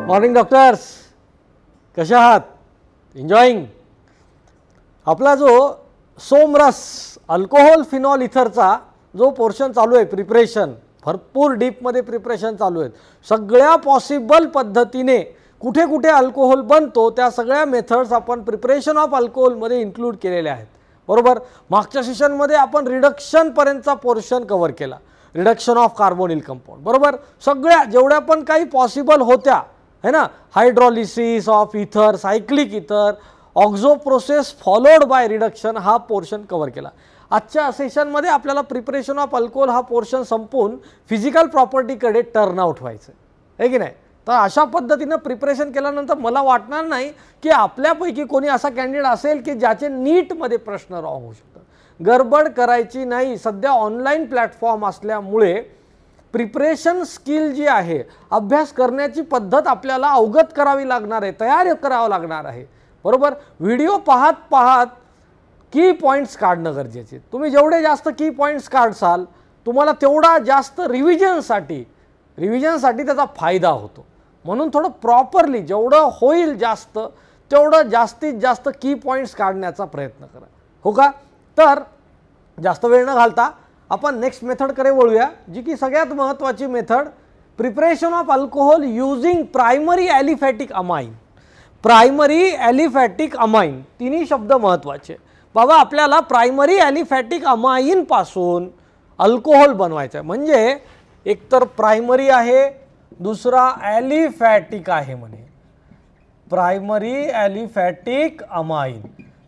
Morning doctors, कशा आहात? Enjoying. आपला जो सोमरस अल्कोहोल फिनॉल इथरचा जो पोर्शन चालू आहे, प्रिपरेशन भरपूर डीपमध्ये प्रिपरेशन चालू आहे. सगळ्या पॉसिबल पद्धतीने कुठे कुठे अल्कोहोल बनतो त्या सगळ्या मेथड्स आपण प्रिपरेशन ऑफ अल्कोहोलमध्ये इन्क्लूड केलेल्या आहेत. बरोबर. मागच्या सेशनमध्ये आपण रिडक्शनपर्यंतचा पोर्शन कव्हर केला, रिडक्शन ऑफ कार्बोनिल कंपाऊंड. बरोबर. सगळ्या जेवढ्या पण काही पॉसिबल होत्या है ना, हायड्रॉलिसिस ऑफ इथर, सायक्लिक इथर, ऑक्झो प्रोसेस फॉलोड बाय रिडक्शन, हा पोर्शन कव्हर केला. आजच्या सेशनमध्ये आपल्याला प्रिपरेशन ऑफ अल्कोहोल हा पोर्शन संपून फिजिकल प्रॉपर्टीकडे टर्न आउट व्हायचं आहे की नाही. तर अशा पद्धतीनं प्रिपरेशन केल्यानंतर मला वाटणार नाही की आपल्यापैकी कोणी असा कॅन्डिडेट असेल की ज्याचे नीटमध्ये प्रश्न रॉंग होऊ शकतात. गडबड करायची नाही. सध्या ऑनलाईन प्लॅटफॉर्म असल्यामुळे प्रिपरेशन स्किल जी आहे, अभ्यास करण्याची पद्धत आपल्याला अवगत करावी लागणार आहे, तयार करावं लागणार आहे. बरोबर. व्हिडिओ पाहत पाहत की पॉईंट्स काढणं गरजेचे. तुम्ही जेवढे जास्त की पॉईंट्स काढसाल तुम्हाला तेवढा जास्त रिव्हिजनसाठी त्याचा फायदा होतो. म्हणून थोडं प्रॉपरली जेवढं होईल जास्त तेवढं जास्तीत जास्त की पॉईंट्स काढण्याचा प्रयत्न करा. हो का? तर जास्त वेळ न घालता आपण नेक्स्ट मेथडकडे वळूया, जी की सगळ्यात महत्त्वाची method, preparation of alcohol using primary aliphatic amine. Primary aliphatic amine, तिन्ही शब्द महत्त्वाचे. बाबा आपल्याला प्रायमरी ॲलिफॅटिक अमाइनपासून अल्कोहोल बनवायचं आहे. म्हणजे एकतर प्रायमरी आहे, दुसरा ॲलिफॅटिक आहे. म्हणे प्रायमरी ॲलिफॅटिक अमाइन.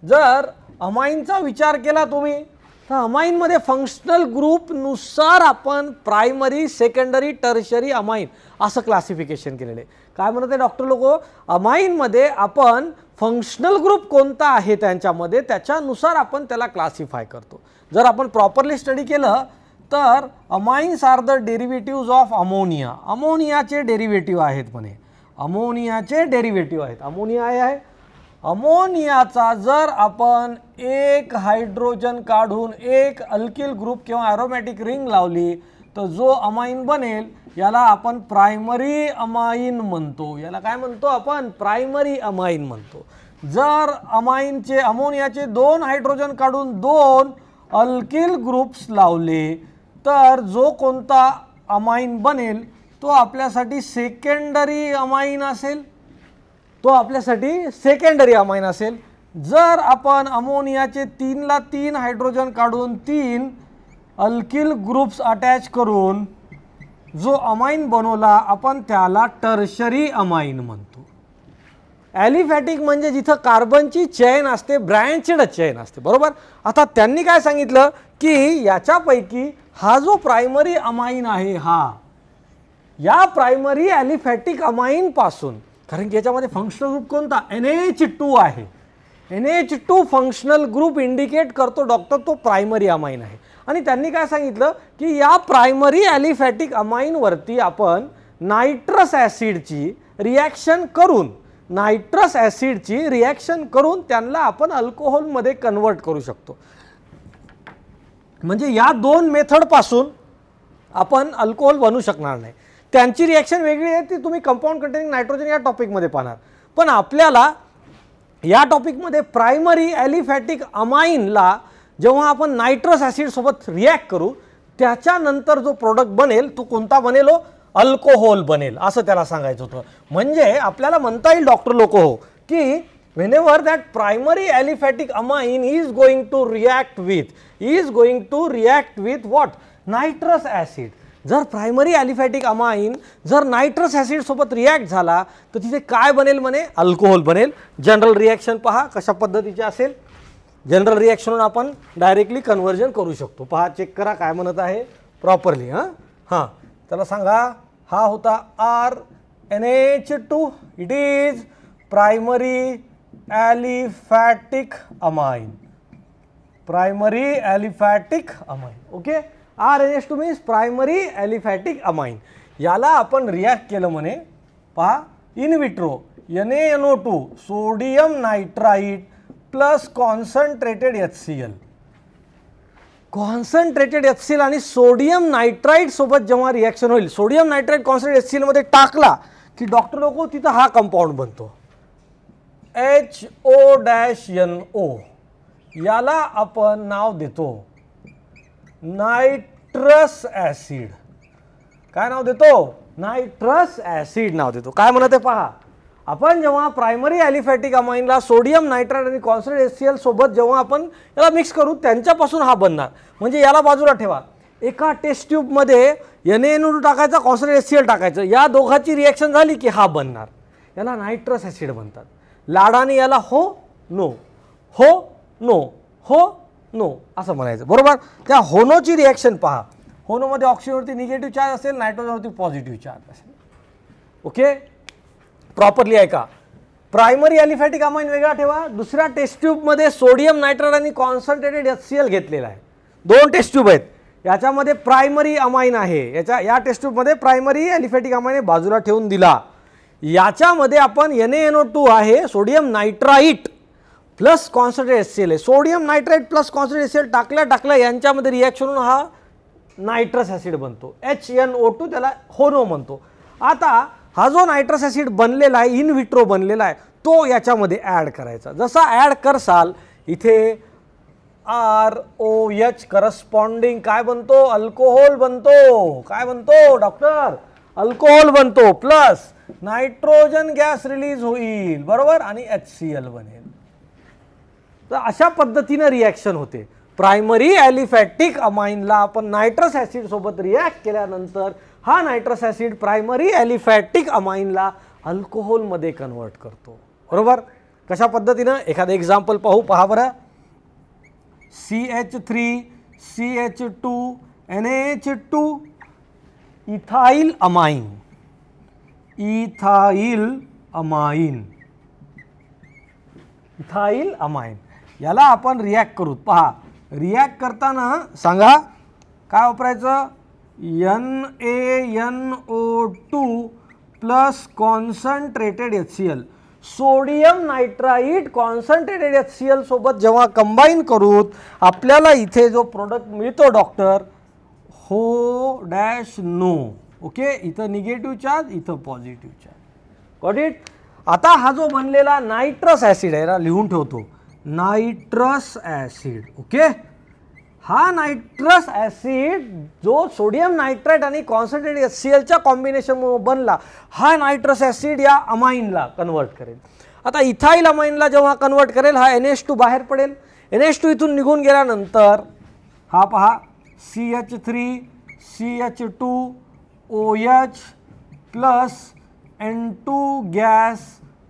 जर अमाइनचा विचार केला तुम्ही तर अमाइनमध्ये फंक्शनल ग्रुपनुसार आपण प्रायमरी, सेकंडरी, टर्शरी अमाइन असं क्लासिफिकेशन केलेलं आहे. काय म्हणत आहे डॉक्टर लोक? अमाइनमध्ये आपण फंक्शनल ग्रुप कोणता आहे त्यांच्यामध्ये त्याच्यानुसार आपण त्याला क्लासिफाय करतो. जर आपण प्रॉपरली स्टडी केलं तर amines are the derivatives of ammonia. अमोनियाचे डेरिव्हेटिव्ह आहेत म्हणे, अमोनियाचे डेरिव्हेटिव्ह आहेत. अमोनिया आहे. अमोनियाचा जर आपण एक हायड्रोजन काढून एक अल्किल ग्रुप किंवा ॲरोमॅटिक रिंग लावली तर जो अमाइन बनेल याला आपण प्रायमरी अमाइन म्हणतो. याला काय म्हणतो आपण? प्रायमरी अमाइन म्हणतो. जर अमोनियाचे दोन हायड्रोजन काढून दोन अल्किल ग्रुप्स लावले तर जो कोणता अमाइन बनेल तो आपल्यासाठी सेकंडरी अमाइन असेल. जर आपण अमोनियाचे 3 ला 3 हायड्रोजन काढून 3 अल्किल ग्रुप्स अटॅच करून जो अमाइन बनवला आपण त्याला टर्शरी अमाइन म्हणतो. ॲलिफॅटिक म्हणजे जिथं कार्बनची चेन असते, ब्रँचड चेन असते. बरोबर. आता त्यांनी काय सांगितलं की याच्यापैकी हा जो प्रायमरी अमाइन आहे, हा या प्रायमरी ॲलिफॅटिक अमाइन पासून, कारण की याच्यामध्ये फंक्शनल ग्रुप कोणता? NH2 आहे. NH2 फंक्शनल ग्रुप इंडिकेट करतो डॉक्टर तो प्रायमरी अमाइन आहे. आणि त्यांनी काय सांगितलं की या प्रायमरी ॲलिफॅटिक अमाइनवरती आपण नायट्रस ॲसिडची रिॲक्शन करून त्यांना आपण अल्कोहोलमध्ये कन्वर्ट करू शकतो. म्हणजे या दोन मेथडपासून आपण अल्कोहोल बनवू शकणार नाही. त्यांची रिॲक्शन वेगळी आहे, ती तुम्ही कंपाऊंड कंटेनिंग नायट्रोजन या टॉपिकमध्ये पाहणार. पण आपल्याला या टॉपिकमध्ये प्रायमरी ॲलिफॅटिक अमाइनला जेव्हा आपण नायट्रस ॲसिड सोबत रिॲक्ट करू त्याच्यानंतर जो प्रोडक्ट बनेल तो कोणता बनेल? अल्कोहोल बनेल, असं त्याला सांगायचं होतं. म्हणजे आपल्याला म्हणता येईल डॉक्टर लोक हो की whenever that primary aliphatic amine is going to react with what? Nitrous acid. जर प्रायमरी ॲलिफॅटिक अमाइन जर नायट्रस ॲसिड सोबत रिॲक्ट झाला तर तिथे काय बनेल? म्हणे अल्कोहोल बनेल. जनरल रिॲक्शन पहा कशा पद्धतीचे असेल. जनरल रिॲक्शनवरून आपण डायरेक्टली कन्व्हर्जन करू शकतो. पहा, चेक करा काय म्हणत आहे प्रॉपरली. हां त्याला सांगा. हा होता RNH2. It is primary aliphatic amine. Okay. RNH2 means primary aliphatic amine. याला आपण रिॲक्ट केलं म्हणे. पहा, in vitro NaNO2 sodium nitrite plus concentrated HCl. Concentrated HCl आणि सोडियम नायट्राइट सोबत जेव्हा रिॲक्शन होईल, सोडियम नायट्राइट कॉन्सन्ट्रेटेड HCl मध्ये टाकला की डॉक्टर लोक तिथं हा कंपाऊंड बनतो HO-NO, याला आपण नाव देतो नायट्रस ॲसिड. काय नाव देतो? नायट्रस ॲसिड नाव देतो. काय म्हणत आहे पहा, आपण जेव्हा प्रायमरी ॲलिफॅटिक अमाईनला सोडियम नायट्राइट आणि कॉन्सन्ट्रेटेड HCl सोबत जेव्हा आपण याला मिक्स करू त्यांच्यापासून हा बनणार. म्हणजे याला बाजूला ठेवा, एका टेस्ट ट्यूबमध्ये NaNO2 टाकायचा, कॉन्सन्ट्रेटेड HCl टाकायचं, या दोघांची रिॲक्शन झाली की हा बनणार. याला नायट्रस ॲसिड बनतात. लाडाने याला हो नो हो नो हो नो असं म्हणायचं, बरोबर. त्या होनोची रिॲक्शन पहा, होनोमध्ये ऑक्सिजनवरती निगेटिव्ह चार्ज असेल, नायट्रोजनवरती पॉझिटिव्ह चार्ज असेल. ओके, प्रॉपरली ऐका. प्रायमरी ॲलिफॅटिक अमाईन वेगळा ठेवा. दुसऱ्या टेस्ट ट्यूबमध्ये सोडियम नायट्राइट आणि कॉन्सन्ट्रेटेड HCl घेतलेला आहे. 2 टेस्ट ट्यूब आहेत, याच्यामध्ये प्रायमरी अमाईन आहे, या टेस्ट ट्यूबमध्ये प्रायमरी ॲलिफॅटिक अमाईन बाजूला ठेवून दिला. याच्यामध्ये आपण NaNO2 आहे, sodium nitrite plus concentrated HCl आहे. Sodium nitrite plus concentrated HCl टाकल्या यांच्यामध्ये रिॲक्शन होऊन हा नायट्रस ॲसिड बनतो, HNO2, त्याला होनो म्हणतो. आता हा जो नायट्रस ॲसिड बनलेला आहे, इन विट्रो बनलेला आहे, तो याच्यामध्ये ॲड करायचा. जसा ॲड करसाल इथे ROH करस्पॉन्डिंग काय बनतो? अल्कोहोल बनतो. काय बनतो डॉक्टर? अल्कोहोल बनतो, प्लस नायट्रोजन गॅस रिलीज होईल, बरोबर, आणि HCl बनेल. तर अशा पद्धतीने रिॲक्शन होते. प्रायमरी ॲलिफॅटिक अमाईनला आपण नायट्रस ॲसिड सोबत रिॲक्ट केल्यानंतर हा नायट्रस ॲसिड प्रायमरी ॲलिफॅटिक अमाईनला अल्कोहोलमध्ये कन्वर्ट करतो, बरोबर. कशा पद्धतीनं? एखादं एक्झाम्पल पाहू, पहा बरं. CH3 CH2 NaH2 ethyl amine, ethyl amine, ethyl amine, याला आपण रिॲक्ट करू. पहा, रिॲक्ट करताना सांगा काय वापरायचं? NaNO2 plus concentrated HCl, sodium nitrite concentrated HCl सोबत जेव्हा कंबाईन करू आपल्याला इथे जो प्रोडक्ट मिळतो डॉक्टर, हो डॅश नो. ओके, इथं निगेटिव्ह चार्ज, इथं पॉझिटिव्ह चार्ज. Got it. आता हा जो बनलेला नायट्रस ॲसिड आहे ना, लिहून ठेवतो, नायट्रस ॲसिड. ओके, हा नायट्रस ॲसिड जो सोडियम नायट्राइट आणि कॉन्सन्ट्रेटेड HClच्या कॉम्बिनेशनमुळे बनला, हा नायट्रस ॲसिड या अमाईनला कन्वर्ट करेल. आता इथाइल अमाईनला जेव्हा कन्वर्ट करेल, हा NH2 बाहेर पडेल. NH2 इथून निघून गेल्यानंतर हा पहा, CH3 CH2 OH plus N2 gas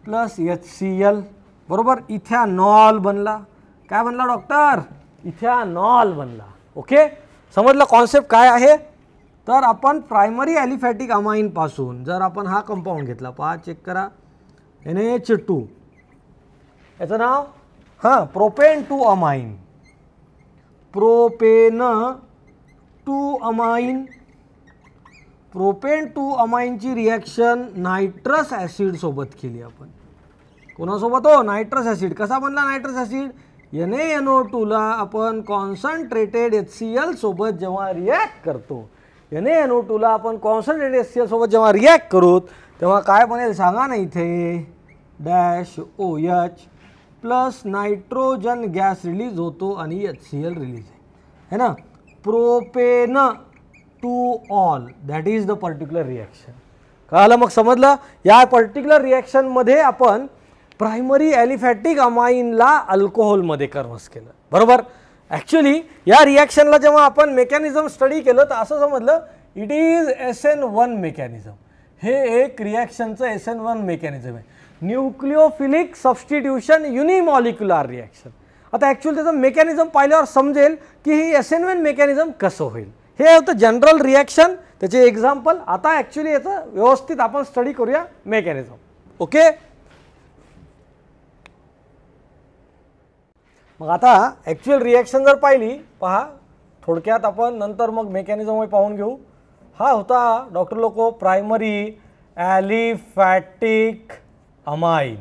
plus HCl, बरोबर. इथॅनॉल बनला. काय बनला डॉक्टर? इथॅनॉल बनला. ओके, समजलं कॉन्सेप्ट काय आहे? तर आपण प्रायमरी ॲलिफॅटिक अमाईन पासून जर आपण हा कंपाऊंड घेतला, पहा चेक करा, NaH2, याचं नाव हां propane 2 amine, propane 2 amine. Propane 2 अमाईनची रिॲक्शन नायट्रस ॲसिड सोबत केली आपण. कोणासोबत? हो, नायट्रस ॲसिड. कसा बनला नायट्रस ॲसिड? NaNO2ला आपण कॉन्सन्ट्रेटेड HCl सोबत जेव्हा रिॲक्ट करतो, NaNO2ला आपण कॉन्सन्ट्रेटेड HCl सोबत जेव्हा रिॲक्ट करू तेव्हा काय बनेल सांगा ना, इथे dash OH plus nitrogen gas release होतो आणि HCl रिलीज आहे ना. Propane 2 all, that is the particular reaction. कळालं? मग समजलं. या पर्टिक्युलर रिॲक्शनमध्ये आपण प्रायमरी ॲलिफॅटिक अमाईनला अल्कोहोलमध्ये कन्व्हर्ट केलं, बरोबर. ॲक्च्युली या रिॲक्शनला जेव्हा आपण मेकॅनिझम स्टडी केलं तर असं समजलं इट इज SN1 मेकॅनिझम. हे एक रिॲक्शनचं SN1 मेकॅनिझम आहे, न्यूक्लिओफिलिक सबस्टिट्यूशन युनिमॉलिक्युलर रिॲक्शन. आता ॲक्च्युअली त्याचं मेकॅनिझम पाहिल्यावर समजेल की ही SN1 मेकॅनिझम कसं होईल. हे होतं जनरल रिॲक्शन, त्याचे एक्झाम्पल. आता ॲक्च्युली याचं व्यवस्थित आपण स्टडी करूया मेकॅनिझम. ओके, मग आता ॲक्च्युअल रिॲक्शन जर पाहिली, पहा थोडक्यात आपण नंतर मग मेकॅनिझम पाहून घेऊ. हा होता डॉक्टर लोको primary aliphatic amine.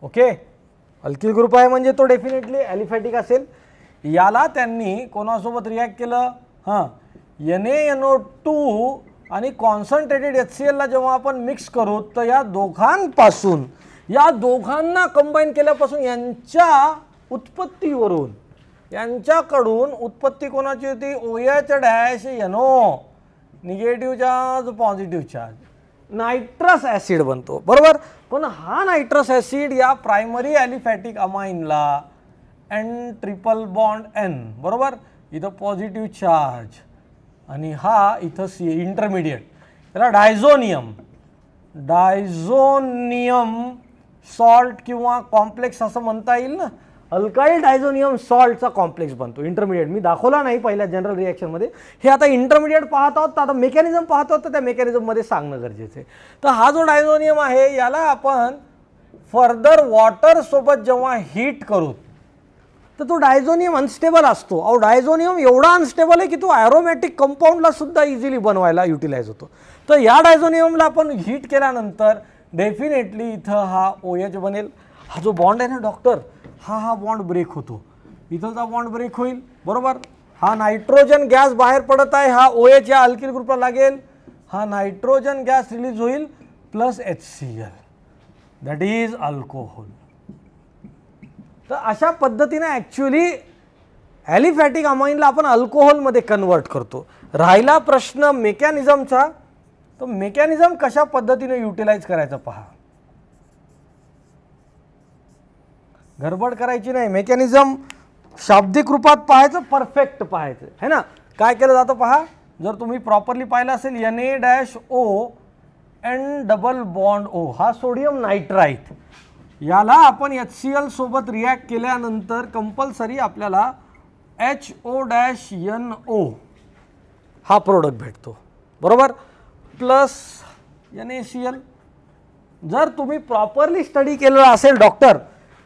Okay, alkyl group आहे म्हणजे तो डेफिनेटली ॲलिफॅटिक असेल. याला त्यांनी कोणासोबत रिॲक्ट केलं? हां, NaNO2 आणि कॉन्सन्ट्रेटेड HCl ला जेव्हा आपण मिक्स करू तर या दोघांपासून, या दोघांना कंबाईन केल्यापासून यांच्या उत्पत्तीवरून, यांच्याकडून उत्पत्ती कोणाची होती, OH- NO, negative charge positive charge, nitrous acid बनतो, बरोबर. पण हा नायट्रस ॲसिड या प्रायमरी ॲलिफॅटिक अमाइनला N ट्रिपल बॉन्ड N, बरोबर, इथं पॉझिटिव्ह चार्ज आणि हा इथं C इंटरमिडिएट, त्याला डायझोनियम, डायझोनियम सॉल्ट किंवा कॉम्प्लेक्स असं म्हणता येईल ना. अल्काइल डायझोनियम सॉल्टचा कॉम्प्लेक्स बनतो इंटरमिडिएट. मी दाखवला नाही पहिल्या जनरल रिॲक्शनमध्ये, हे आता इंटरमिडिएट पाहत आहोत, तर आता मेकॅनिझम पाहत आहोत, तर त्या मेकॅनिझममध्ये सांगणं गरजेचं आहे. तर हा जो डायझोनियम आहे याला आपण फर्दर वॉटरसोबत जेव्हा हीट करू तर तो डायझोनियम अनस्टेबल असतो. अहो डायझोनियम एवढा अनस्टेबल आहे की तो ॲरोमॅटिक कंपाऊंडला सुद्धा इझिली बनवायला युटिलाइज होतो. तर या डायझोनियमला आपण हीट केल्यानंतर डेफिनेटली इथं हा OH बनेल. हा जो बॉन्ड आहे ना डॉक्टर, हा बॉन्ड ब्रेक होतो, इथलचा बॉन्ड ब्रेक होईल, बरोबर. हा नायट्रोजन गॅस बाहेर पडत आहे, हा OH या अल्किल ग्रुपला लागेल, हा नायट्रोजन गॅस रिलीज होईल plus HCl, that is alcohol. तर अशा पद्धतीने ॲक्च्युली ॲलिफॅटिक अमाइनला आपण अल्कोहोलमध्ये कन्वर्ट करतो. राहिला प्रश्न मेकॅनिझमचा, तर मेकॅनिझम कशा पद्धतीने युटिलाइज करायचं पहा. गडबड करायची नाही, मेकॅनिझम शाब्दिक रूपात पाहायचं, परफेक्ट पाहायचं है ना. काय केलं जातं पहा, जर तुम्ही प्रॉपरली पाहिलं असेल, Na-O N double bond O, हा सोडियम नायट्राइट, याला आपण HCl सोबत रिॲक्ट केल्यानंतर कंपल्सरी आपल्याला HO-NO हा प्रोडक्ट भेटतो, बरोबर, प्लस NaCl. जर तुम्ही प्रॉपरली स्टडी केलेला असेल डॉक्टर,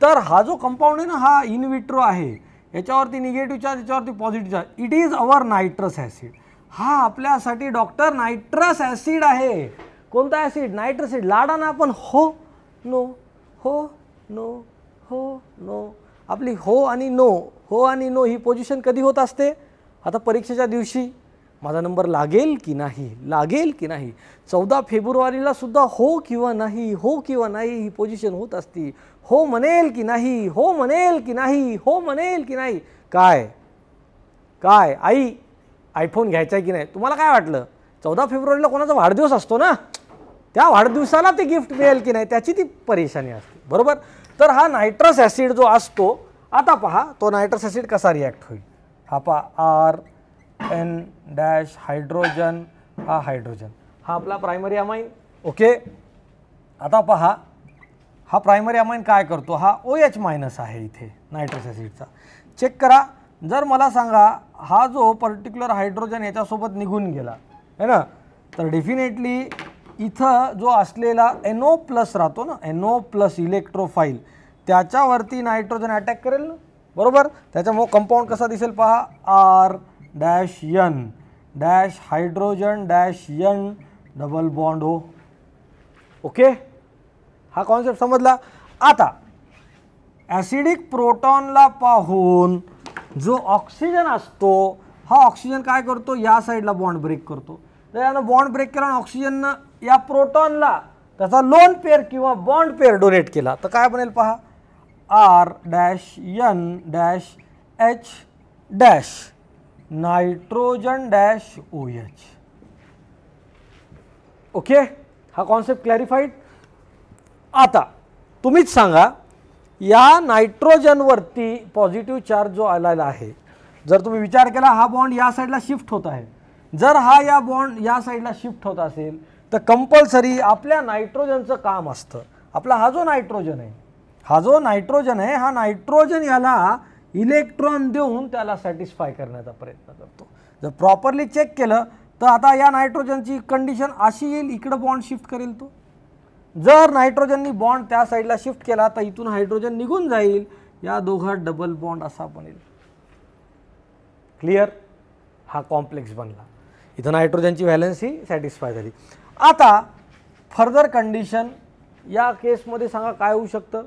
तर हा जो कंपाऊंड आहे ना, हा इन विट्रो आहे, याच्यावरती निगेटिव्ह चार्ज, याच्यावरती positive charge, it is our nitrous acid. हा आपल्यासाठी डॉक्टर नायट्रस ॲसिड आहे. कोणता ॲसिड, नायट्रस ॲसिड. लाडाना आपण हो नो, हो नो, हो नो, आपली हो आणि नो, हो आणि नो ही पोझिशन कधी होत असते, आता परीक्षेच्या दिवशी माझा नंबर लागेल की नाही, लागेल की नाही. 14 फेब्रुवारीला सुद्धा हो किंवा नाही, हो किंवा नाही ही पोझिशन होत असती. हो म्हणेल की नाही, हो म्हणेल की नाही, हो म्हणेल की नाही. काय काय आई आयफोन घ्यायचा आहे की नाही, तुम्हाला काय वाटलं, 14 फेब्रुवारीला कोणाचा वाढदिवस असतो ना, त्या वाढदिवसाला ते गिफ्ट मिळेल की नाही त्याची ती परेशानी असते, बरोबर. तर हा नायट्रस ॲसिड जो असतो, आता पहा तो नायट्रस ॲसिड कसा रिॲक्ट होईल. हा पहा RN डॅश हायड्रोजन, हा हायड्रोजन, हा आपला प्रायमरी अमाइन, ओके. आता पहा हा प्रायमरी अमाइन काय करतो, हा OH मायनस आहे इथे नायट्रस ॲसिडचा. चेक करा, जर मला सांगा हा जो पर्टिक्युलर हायड्रोजन याच्यासोबत निघून गेला है ना, तर डेफिनेटली इथं जो असलेला NO प्लस राहतो ना, NO प्लस इलेक्ट्रोफाईल, त्याच्यावरती नायट्रोजन अटॅक करेल ना, बरोबर. त्याच्यामुळे कंपाऊंड कसा दिसेल पहा, R-N dash hydrogen dash N double bond O, okay. हा कॉन्सेप्ट समजला. आता ॲसिडिक प्रोटॉनला पाहून जो ऑक्सिजन असतो, हा ऑक्सिजन काय करतो, या साईडला बॉन्ड ब्रेक करतो. तर यानं बॉन्ड ब्रेक केला आणि ऑक्सिजननं या प्रोटॉनला त्याचा लोन पेअर किंवा बॉन्ड पेअर डोनेट केला, तर काय बनेल पहा, R-N dash H dash nitrogen dash OH, okay. हा कॉन्सेप्ट क्लॅरिफाईड. आता तुम्हीच सांगा, या नायट्रोजनवरती पॉझिटिव्ह चार्ज जो आलेला आहे, जर तुम्ही विचार केला हा बॉन्ड या साईडला शिफ्ट होत आहे, जर हा या बॉन्ड या साईडला शिफ्ट होत असेल तर कंपल्सरी आपल्या नायट्रोजनचं काम असतं. आपला हा जो नायट्रोजन आहे, हा जो नायट्रोजन आहे, हा नायट्रोजन याला इलेक्ट्रॉन देऊन त्याला सॅटिस्फाय करण्याचा प्रयत्न करतो. जर प्रॉपरली चेक केलं तर आता या नायट्रोजनची कंडिशन अशी येईल, इकडं बॉन्ड शिफ्ट करेल तो. जर नायट्रोजननी बॉन्ड त्या साईडला शिफ्ट केला तर इथून हायड्रोजन निघून जाईल, या दोघात डबल बॉन्ड असा बनेल. क्लिअर. हा कॉम्प्लेक्स बनला, इथं नायट्रोजनची व्हॅलन्सी सॅटिस्फाय झाली. आता फर्दर कंडिशन या केसमध्ये सांगा काय होऊ शकतं.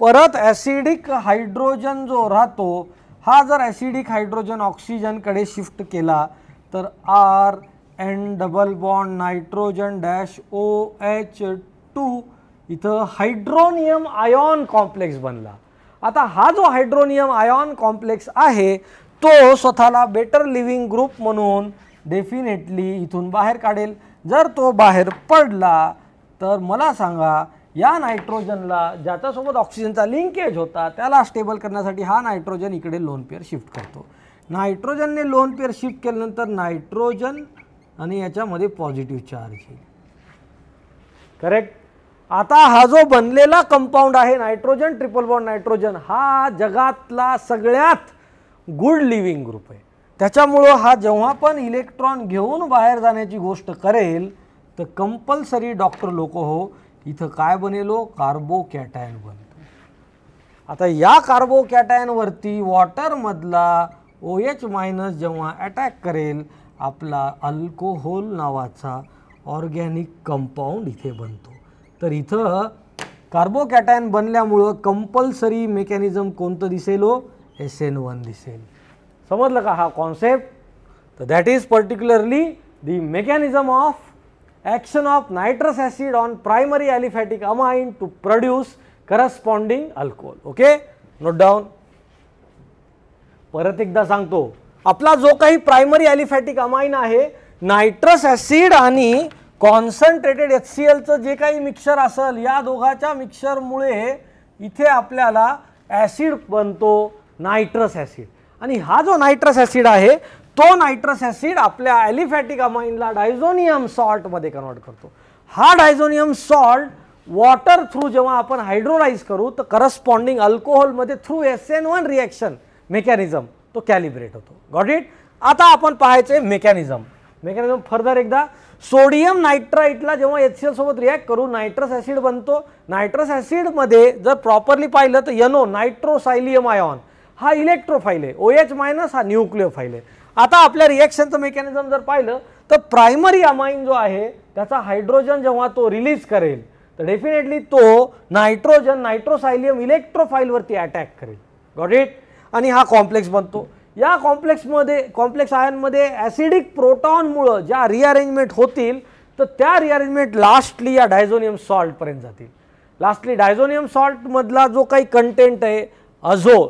परत ॲसिडिक हायड्रोजन जो राहतो, हा जर ॲसिडिक हायड्रोजन ऑक्सिजनकडे शिफ्ट केला तर N double bond nitrogen dash OH2 इथं हायड्रोनियम आयॉन कॉम्प्लेक्स बनला. आता हा जो हायड्रोनियम आयॉन कॉम्प्लेक्स आहे तो स्वतःला बेटर लिव्हिंग ग्रुप म्हणून डेफिनेटली इथून बाहेर काढेल. जर तो बाहेर पडला तर मला सांगा या नायट्रोजनला ज्याच्यासोबत ऑक्सिजनचा लिंकेज होता त्याला स्टेबल करण्यासाठी हा नायट्रोजन इकडे लोन पेअर शिफ्ट करतो. नायट्रोजनने लोन पेअर शिफ्ट केल्यानंतर नायट्रोजन आणि याच्यामध्ये पॉझिटिव्ह चार्ज येईल. करेक्ट. आता हा जो बनलेला कंपाऊंड आहे नायट्रोजन ट्रिपल बॉन्ड नायट्रोजन हा जगातला सगळ्यात गुड लिव्हिंग ग्रुप आहे. त्याच्यामुळं हा जेव्हा पण इलेक्ट्रॉन घेऊन बाहेर जाण्याची गोष्ट करेल तर कंपल्सरी डॉक्टर लोक हो इथं काय बनेलो कार्बोकॅटायन बनतो. आता या कार्बोकॅटायनवरती वॉटरमधला OH- जेव्हा अटॅक करेल आपला अल्कोहोल नावाचा ऑर्गॅनिक कंपाऊंड इथे बनतो. तर इथं कार्बोकॅटायन बनल्यामुळं कंपल्सरी मेकॅनिझम कोणतं दिसेल हो SN1 दिसेल. समजलं का हा कॉन्सेप्ट. तर that is particularly the mechanism of action of nitrous acid on primary aliphatic amine to produce corresponding alcohol. Okay, note down. परत एकदा सांगतो, आपला जो काही प्रायमरी ॲलिफॅटिक अमाइन आहे नायट्रस ॲसिड आणि कॉन्सन्ट्रेटेड HClचं जे काही मिक्सचर असेल या दोघांच्या मिक्सचरमुळे इथे आपल्याला ॲसिड बनतो नायट्रस ॲसिड. आणि हा जो नायट्रस ॲसिड आहे तो नायट्रस ॲसिड आपल्या ॲलिफॅटिक अमाइनला डायझोनियम सॉल्टमध्ये कन्वर्ट करतो. हा डायझोनियम सॉल्ट वॉटर थ्रू जेव्हा आपण हायड्रोलाइज करू तर करस्पॉन्डिंग अल्कोहोलमध्ये थ्रू SN1 रिॲक्शन मेकॅनिझम तो कॅलिब्रेट होतो. Got it. आता आपण पाहायचे मेकॅनिझम फर्दर एकदा. सोडियम नायट्राईटला जेव्हा HCl सोबत रिॲक्ट करू नायट्रस ॲसिड बनतो. नायट्रस ॲसिडमध्ये जर प्रॉपरली पाहिलं तर NO नायट्रोसायलियम आयॉन हा इलेक्ट्रोफाईल आहे, OH- हा न्यूक्लिओफाईल आहे. आता आपल्या रिॲक्शनचं मेकॅनिझम जर पाहिलं तर प्रायमरी अमाइन जो आहे त्याचा हायड्रोजन जेव्हा तो रिलीज करेल तर डेफिनेटली तो नायट्रोजन नायट्रोसायलियम इलेक्ट्रोफाईलवरती अटॅक करेल. Got it. आणि हा कॉम्प्लेक्स बनतो. या कॉम्प्लेक्स आयनमध्ये ॲसिडिक प्रोटॉनमुळं ज्या रिअरेंजमेंट होतील तर त्या रिअरेंजमेंट लास्टली या डायझोनियम सॉल्टपर्यंत जातील. लास्टली डायझोनियम सॉल्टमधला जो काही कंटेंट आहे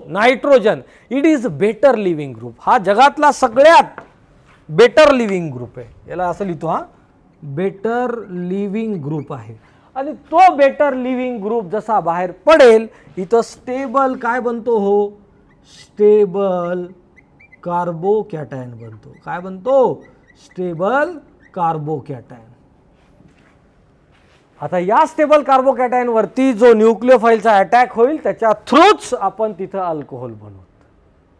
nitrogen it is better living group. हा जगातला सगळ्यात बेटर लिव्हिंग ग्रुप आहे. याला असं लिहितो हा बेटर लिव्हिंग ग्रुप आहे. आणि तो बेटर लिव्हिंग ग्रुप जसा बाहेर पडेल इथं स्टेबल काय बनतो हो स्टेबल कार्बोकॅटायन बनतो. काय बनतो स्टेबल कार्बोकॅटायन. आता या स्टेबल कार्बोकॅटायनवरती जो न्यूक्लिओफाईलचा अटॅक होईल त्याच्या थ्रूच आपण तिथं अल्कोहोल बनवतो.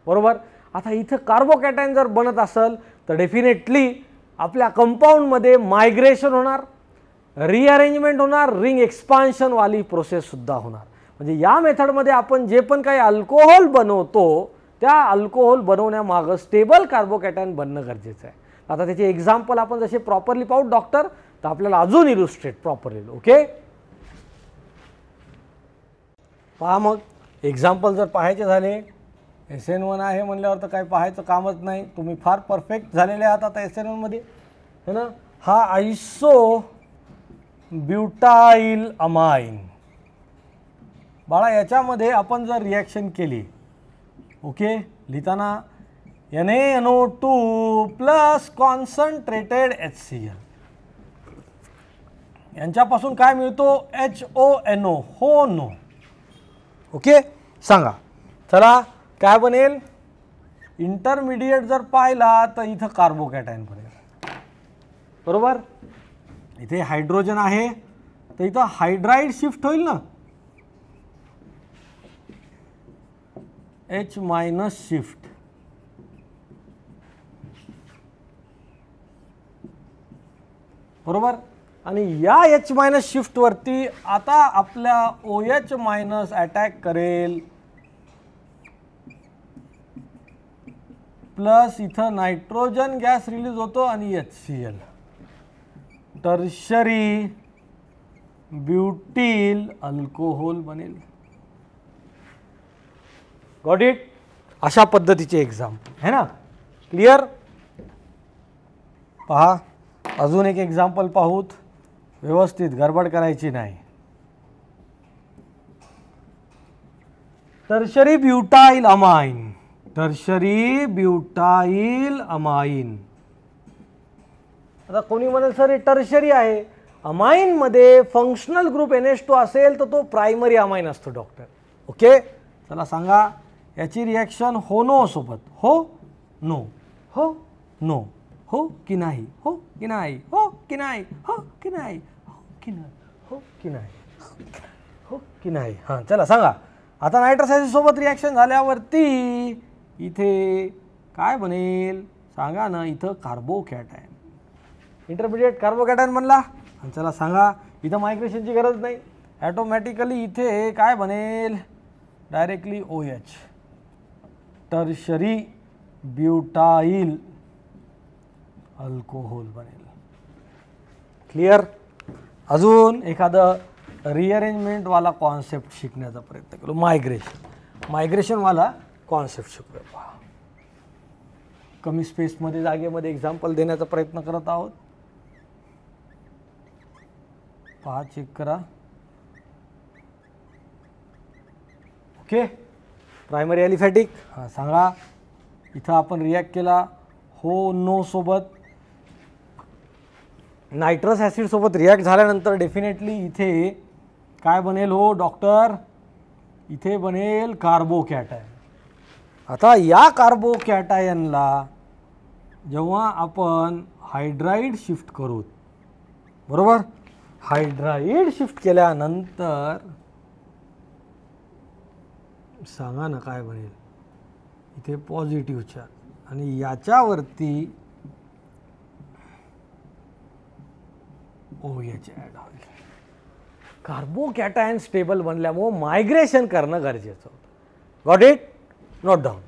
बरोबर. आता इथं कार्बोकॅटायन जर बनत असेल तर डेफिनेटली आपल्या कंपाऊंडमध्ये मायग्रेशन होणार, रिअरेंजमेंट होणार, रिंग एक्सपान्शनवाली प्रोसेससुद्धा होणार. म्हणजे या मेथडमध्ये आपण जे पण काही अल्कोहोल बनवतो त्या अल्कोहोल बनवण्यामागं स्टेबल कार्बोकॅटायन बनणं गरजेचं आहे. आता त्याचे एक्झाम्पल आपण जसे प्रॉपरली पाहू डॉक्टर तर आपल्याला अजून इलुस्ट्रेट प्रॉपरली. ओके, पहा मग एक्झाम्पल जर पाहायचे झाले SN1 आहे म्हणल्यावर तर काही पाहायचं कामच नाही. तुम्ही फार परफेक्ट झालेले आहात आता SN1 मध्ये है ना. हा आयसो ब्युटाइल अमाइन बाळा याच्यामध्ये आपण जर रिॲक्शन केली ओके लिहिताना NaNO2 प्लस कॉन्सन्ट्रेटेड HCl यांच्यापासून काय मिळतो HONO हो नो. ओके सांगा चला काय बनेल. इंटरमिडिएट जर पाहिला तर इथं कार्बोकॅटायन बनेल. बरोबर. इथे हायड्रोजन आहे तर इथं हायड्राइड शिफ्ट होईल ना H- शिफ्ट. बरोबर. आणि या H- शिफ्टवरती आता आपल्या OH- अटॅक करेल प्लस इथं नायट्रोजन गॅस रिलीज होतो आणि HCl टर्शरी ब्युटील अल्कोहोल बनेल. Got it. अशा पद्धतीचे एक्झाम्पल है ना. क्लिअर. पहा अजून एक एक्झाम्पल पाहूत, व्यवस्थित गडबड करायची नाही. Tertiary butyl amine, tertiary butyl amine. आता कोणी म्हणेल सर हे टर्शरी आहे, अमाइन मध्ये फंक्शनल ग्रुप NH2 असेल तर तो प्रायमरी अमाइन असतो डॉक्टर. ओके, चला सांगा याची रिॲक्शन हो नो सोबत. हो नो, हो नो, हो की नाही, हो की नाही, हो की नाही, हो की नाही, हो की नाही, हो की नाही, हो की नाही. हां चला सांगा. आता नायट्रस ॲसिड सोबत रिॲक्शन झाल्यावरती इथे काय बनेल सांगा ना. इथं कार्बोकॅटायन, इंटरमिडिएट कार्बोकॅटायन बनला. आणि चला सांगा इथं मायग्रेशनची गरज नाही, ॲटोमॅटिकली इथे काय बनेल directly OH, tertiary butyl alcohol बनेल. क्लिअर. अजून एखादं रिअरेंजमेंटवाला कॉन्सेप्ट शिकण्याचा प्रयत्न करू. मायग्रेशनवाला कॉन्सेप्ट शिकूया. कमी स्पेसमध्ये जागेमध्ये एक्झाम्पल देण्याचा प्रयत्न करत आहोत. पहा, चेक करा. Okay, primary aliphatic. हां सांगा इथं आपण रिॲक्ट केला हो नो सोबत. नायट्रस ॲसिड सोबत रिॲक्ट झाल्यानंतर डेफिनेटली इथे काय बनेल हो डॉक्टर, इथे बनेल कार्बोकॅटायन. आता या कार्बोकॅटायनला जेव्हा आपण हायड्राईड शिफ्ट करू, बरोबर, हायड्राईड शिफ्ट केल्यानंतर सांगा ना काय बनेल. इथे पॉझिटिव्ह चार्ज आणि याच्यावरती OH ॲड होईल. कार्बोकॅटायन स्टेबल बनल्यामुळे मायग्रेशन करणं गरजेचं होतं. Got it? Note down.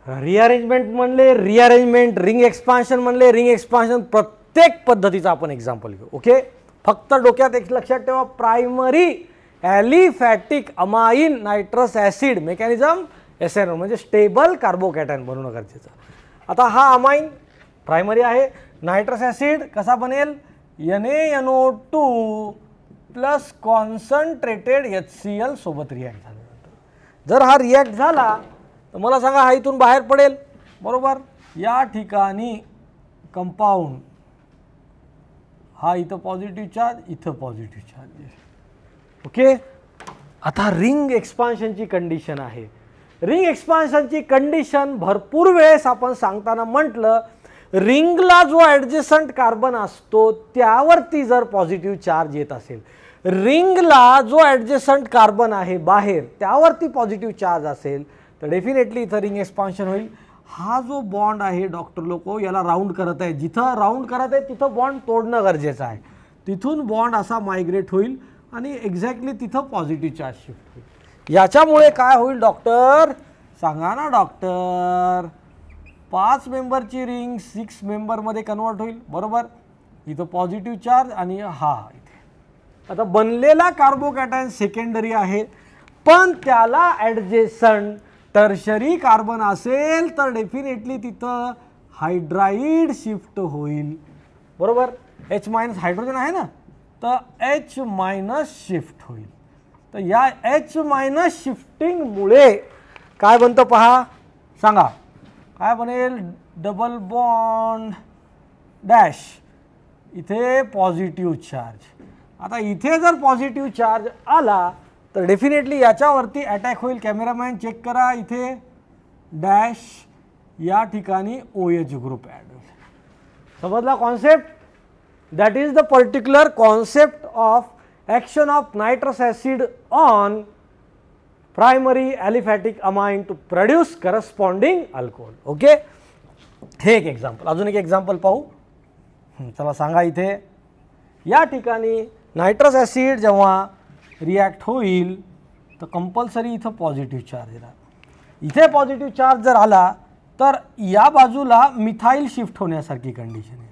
Rearrangement म्हणले रिअरेंजमेंट, रिंग एक्सपान्शन म्हणले रिंग एक्सपान्शन, प्रत्येक पद्धतीचा आपण एक्झाम्पल घेऊ. ओके, फक्त डोक्यात एक लक्षात ठेवा, primary aliphatic amine nitrous acid mechanism SNO म्हणजे स्टेबल कार्बोकॅटायन बनवणं गरजेचं. आता हा अमाइन प्रायमरी आहे. नायट्रस ॲसिड कसा बनेल, NaNO2 प्लस कॉन्सन्ट्रेटेड HCl सोबत रिॲक्ट झाल्यानंतर जर हा रिॲक्ट झाला तर मला सांगा हा इथून बाहेर पडेल, बरोबर. या ठिकाणी कंपाऊंड हा इथं पॉझिटिव्ह चार्ज, इथं पॉझिटिव्ह चार्ज. ओके, आता रिंग एक्सपान्शनची कंडिशन आहे. रिंग एक्सपान्शनची कंडिशन भरपूर वेळेस आपण सांगताना म्हटलं, रिंगला जो ॲडजसंट कार्बन असतो त्यावरती जर पॉझिटिव्ह चार्ज येत असेल, रिंगला जो ॲडजसंट कार्बन आहे बाहेर त्यावरती पॉझिटिव्ह चार्ज असेल तर डेफिनेटली इथं रिंग एक्सपान्शन होईल. हा जो बॉन्ड आहे डॉक्टर लोक याला राऊंड करत आहे, जिथं राऊंड करत आहे तिथं बॉन्ड तोडणं गरजेचं आहे. तिथून बॉन्ड असा मायग्रेट होईल आणि एक्झॅक्टली तिथं पॉझिटिव्ह चार्ज शिफ्ट होईल. याच्यामुळे काय होईल डॉक्टर सांगा ना डॉक्टर, 5 मेंबरची रिंग 6 मेंबरमध्ये कन्वर्ट होईल, बरोबर. इथं पॉझिटिव्ह चार्ज आणि हा इथे. आता बनलेला कार्बोकॅटायन सेकंडरी आहे, पण त्याला ॲडजेसंट टर्शरी कार्बन असेल तर डेफिनेटली तिथं हायड्राईड शिफ्ट होईल, बरोबर. H- हायड्रोजन आहे ना, तर H- शिफ्ट होईल. तर या H- शिफ्टिंगमुळे काय बनतं पहा, सांगा काय बनेल, डबल बॉन्ड डॅश, इथे पॉझिटिव्ह चार्ज. आता इथे जर पॉझिटिव्ह चार्ज आला तर डेफिनेटली याच्यावरती अटॅक होईल. कॅमेरामॅन चेक करा, इथे डॅश, या ठिकाणी OH ग्रुप ॲड होईल. समजला concept? That is the particular concept of action of nitrous acid on primary aliphatic amine to produce corresponding alcohol. Okay, हे एक एक्झाम्पल. अजून एक एक्झाम्पल पाहू. चला सांगा, इथे या ठिकाणी नायट्रस ॲसिड जेव्हा रिॲक्ट होईल तर कंपल्सरी इथं पॉझिटिव्ह चार्ज येणार. इथे पॉझिटिव्ह चार्ज जर आला तर या बाजूला मिथाईल शिफ्ट होण्यासारखी कंडिशन आहे.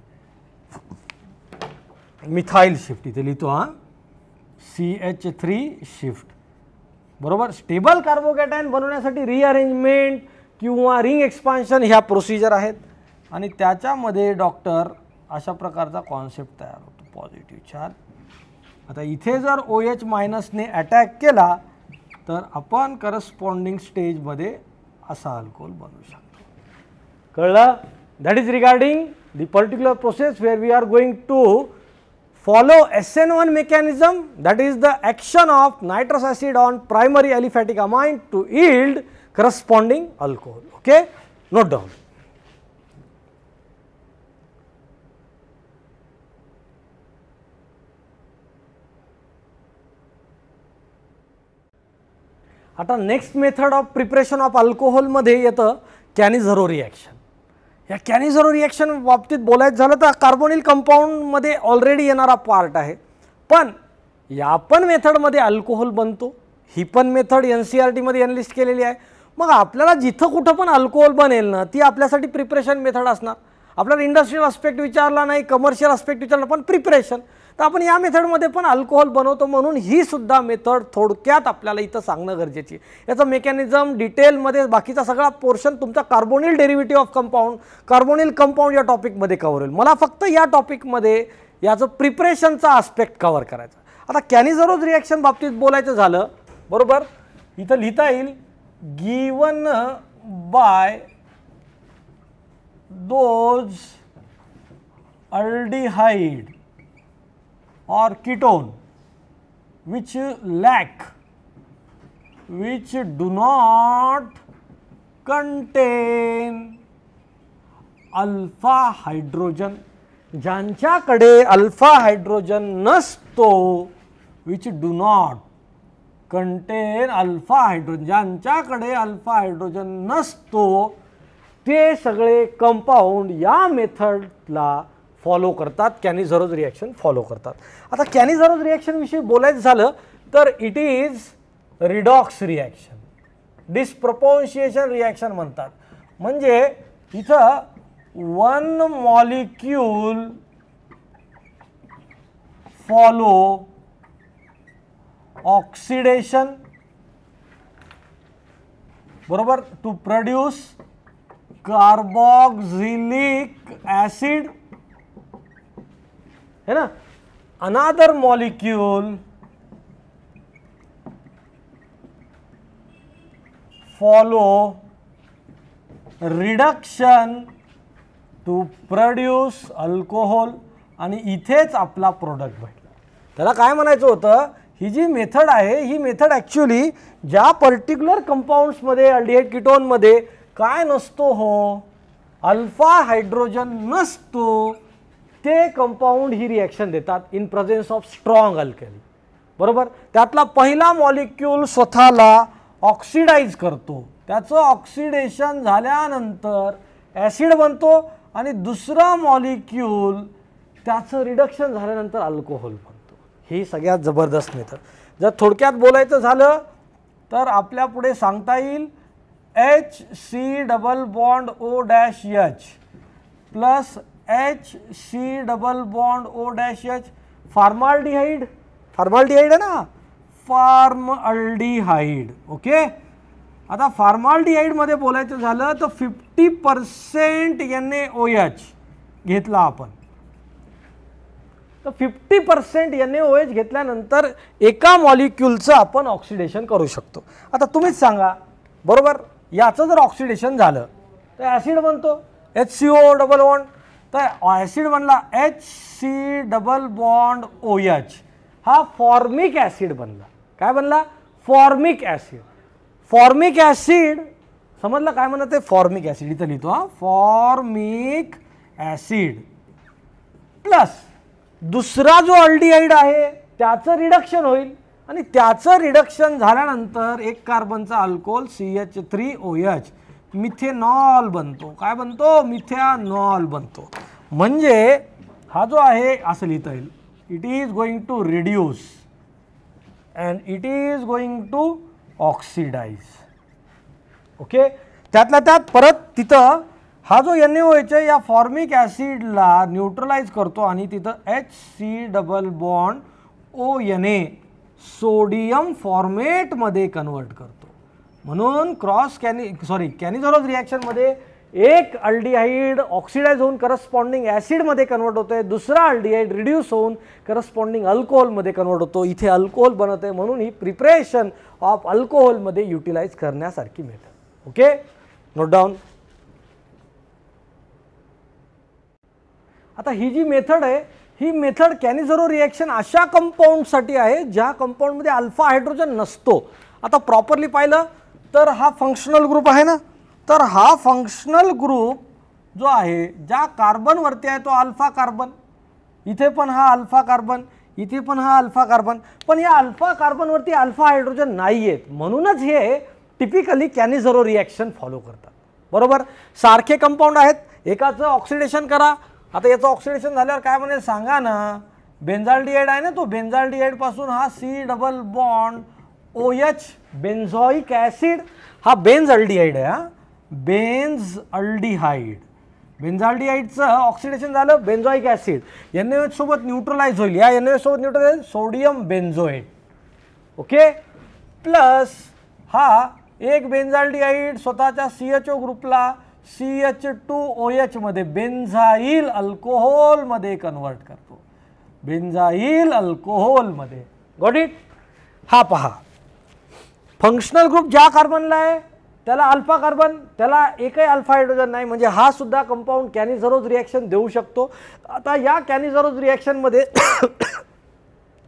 मिथाईल शिफ्ट इथे लिहितो. हां, CH3 शिफ्ट. बरोबर. स्टेबल कार्बोकॅटायन बनवण्यासाठी रिअरेंजमेंट किंवा रिंग एक्सपान्शन ह्या प्रोसिजर आहेत आणि त्याच्यामध्ये डॉक्टर अशा प्रकारचा कॉन्सेप्ट तयार होतो, पॉझिटिव्ह चार्ज. आता इथे जर OH मायनसने अटॅक केला तर आपण करस्पॉन्डिंग स्टेजमध्ये असा अल्कोहोल बनवू शकतो. कळलं? That is regarding the particular process where we are going to follow SN1 mechanism, that is the action of nitrous acid on primary aliphatic amine to yield corresponding alcohol. Okay, note down. आता next method of preparation of alcohol मध्ये येतं कॅनिझरो reaction. या कॅनिझरो reaction बाबतीत बोलायचं झालं तर carbonyl कंपाऊंडमध्ये already येणारा part आहे, पण या पण मेथडमध्ये अल्कोहोल बनतो. ही पण मेथड NCERTमध्ये एनलिस्ट केलेली आहे. मग आपल्याला जिथं कुठं पण अल्कोहोल बनेल ना ती आपल्यासाठी प्रिपरेशन मेथड असणार. आपल्याला इंडस्ट्रियल आस्पेक्ट विचारला नाही, कमर्शियल आस्पेक्ट विचारला, पण प्रिपरेशन. तर आपण या मेथडमध्ये पण अल्कोहोल बनवतो, म्हणून ही सुद्धा मेथड थोडक्यात आपल्याला इथं सांगणं गरजेची आहे. याचं मेकॅनिझम डिटेलमध्ये बाकीचा सगळा पोर्शन तुमचा carbonyl derivative of compound, carbonyl compound या टॉपिकमध्ये कव्हर होईल. मला फक्त या टॉपिकमध्ये याचं प्रिपरेशनचा आस्पेक्ट कव्हर करायचा. आता कॅनिझरोज रिॲक्शन बाबतीत बोलायचं झालं, बरोबर, इथं लिहिता येईल given by those aldehyde or ketone which do not contain alpha hydrogen. ज्यांच्याकडे अल्फा हायड्रोजन नसतो, which do not content alpha hydrogen, ज्यांच्याकडे अल्फा हायड्रोजन नसतो ते सगळे कंपाऊंड या मेथडला फॉलो करतात, कॅनिझरोज रिॲक्शन फॉलो करतात. आता कॅनिझरोज रिॲक्शनविषयी बोलायचं झालं तर it is redox reaction, disproportionation reaction म्हणतात. म्हणजे इथं वन मॉलिक्यूल फॉलो ऑक्सिडेशन, बरोबर, टू प्रोड्यूस कार्बोक्सिलिक ॲसिड, है ना. Another molecule follow reduction to produce alcohol, आणि इथेच आपला प्रोडक्ट भेटला. त्याला काय म्हणायचं होतं, ही जी मेथड आहे ही मेथड ॲक्च्युली ज्या पर्टिक्युलर कंपाऊंड्समध्ये अल्डिहाइड कीटोनमध्ये काय नसतो, हो अल्फा हायड्रोजन नसतो, ते कंपाऊंड ही रिॲक्शन देतात in presence of strong alkali, बरोबर. त्यातला पहिला मॉलिक्यूल स्वतःला ऑक्सिडाइज करतो, त्याचं ऑक्सिडेशन झाल्यानंतर ॲसिड बनतो, आणि दुसरा मॉलिक्यूल त्याचं रिडक्शन झाल्यानंतर अल्कोहोल बनतो. ही सगळ्यात जबरदस्त मेथड. जर थोडक्यात बोलायचं झालं तर आपल्या पुढे सांगता येईल HC double bond OH plus HC double bond OH, formaldehyde, formaldehyde आहे ना, फॉर्मअल्डिहाइड. ओके. आता फॉर्माल्डिहाइडमध्ये बोलायचं झालं तर 50% NaOH घेतला आपण, तर 50% NaOH घेतल्यानंतर एका मॉलिक्यूलचं आपण ऑक्सिडेशन करू शकतो. आता तुम्हीच सांगा, बरोबर, याचं जर ऑक्सिडेशन झालं तर ॲसिड बनतो, HCO डबल बॉन्ड, तर ॲसिड बनला HC डबल बॉन्ड OH, हा फॉर्मिक ॲसिड बनला. काय बनला? Formic acid. फॉर्मिक ॲसिड समजलं काय म्हणत आहे, फॉर्मिक ॲसिड इथं लिहितो, हा फॉर्मिक ॲसिड प्लस दुसरा जो अल्डिहाइड आहे त्याचं रिडक्शन होईल, आणि त्याचं रिडक्शन झाल्यानंतर एक कार्बनचा अल्कोहोल CH3OH मिथेनॉल बनतो. काय बनतो? मिथेनॉल बनतो. म्हणजे हा जो आहे असं लिहिता येईल, it is going to reduce and it is going to oxidise. Okay. त्यातल्या त्यात परत तिथं हा जो NaOH आहे या फॉर्मिक ॲसिडला न्यूट्रलाइज करतो, आणि तिथं HC double bond ONA sodium फॉर्मेटमध्ये कन्वर्ट करतो. म्हणून कॅनिझरोज रिॲक्शनमध्ये एक अल्डिहाइड ऑक्सिडाइज होऊन करस्पॉन्डिंग ॲसिडमध्ये कन्वर्ट होतो आहे, दुसरा अल्डिहाइड रिड्यूस होऊन करस्पॉन्डिंग अल्कोहोलमध्ये कन्वर्ट होतो. इथे अल्कोहोल बनत आहे म्हणून ही प्रिपरेशन ऑफ अल्कोहोलमध्ये युटिलाइज करण्यासारखी मेथड. Okay, note down. आता ही जी मेथड आहे ही मेथड कॅनिझरो रिॲक्शन अशा कंपाऊंडसाठी आहे ज्या कंपाऊंडमध्ये अल्फा हायड्रोजन नसतो. आता प्रॉपरली पाहिलं तर हा फंक्शनल ग्रुप आहे ना, तर हा फंक्शनल ग्रुप जो आहे ज्या कार्बनवरती आहे तो अल्फा कार्बन, इथे पण हा अल्फा कार्बन, इथे पण हा अल्फा कार्बन, पण या अल्फा कार्बनवरती अल्फा हायड्रोजन नाही आहेत म्हणूनच हे टिपिकली कॅनिझरो रिॲक्शन फॉलो करतात. बरोबर, सारखे कंपाऊंड आहेत, एकाचं ऑक्सिडेशन करा. आता याचं ऑक्सिडेशन झाल्यावर काय म्हणेल सांगा ना, बेन्झाल्डिहाइड आहे ना, तो बेन्झाल्डिहाइड पासून हा C double bond OH benzoic acid, हा बेन्झ अल्डिहाइड आहे, हा बेन्झ अल्डिहाइड. बेन्झाल्डिहाइडचं ऑक्सिडेशन झालं बेन्झॉइक ॲसिड, NaOH सोबत न्यूट्रलाइज होईल, या NaOH सोबत neutralise sodium benzoate. Okay, plus हा एक बेन्झाल्डिहाइड स्वतःच्या CHO ग्रुपला CH2OH मध्ये बेन्झाईल अल्कोहोलमध्ये कन्वर्ट करतो, बेन्झाईल अल्कोहोलमध्ये. Got it. हा पहा, फंक्शनल ग्रुप ज्या कार्बनला आहे त्याला अल्फा कार्बन, त्याला एकही अल्फा हायड्रोजन नाही, म्हणजे हा सुद्धा कंपाऊंड कॅनिझरोज रिॲक्शन देऊ शकतो. आता या कॅनिझरोज रिॲक्शनमध्ये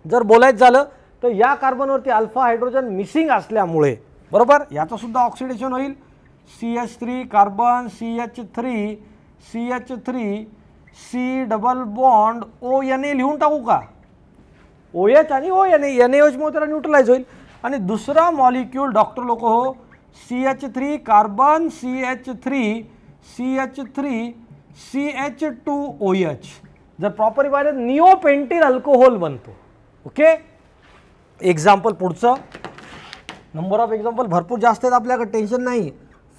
जर बोलायचं झालं तर या कार्बनवरती अल्फा हायड्रोजन मिसिंग असल्यामुळे, बरोबर, याचं सुद्धा ऑक्सिडेशन होईल. CH3 carbon CH3 C double bond ONA लिहून टाकू का, OH आणि ONA, NaOH मुळे त्याला न्यूट्रलाइज होईल. आणि दुसरा मॉलिक्यूल डॉक्टर लोक हो, CH3 कार्बन CH3 CH2OH, जर प्रॉपरली पाहिलं निओपेंटिल अल्कोहोल बनतो. ओके, एक्झाम्पल पुढचं, नंबर ऑफ एक्झाम्पल भरपूर जास्त आहेत आपल्याकडे, टेन्शन नाही.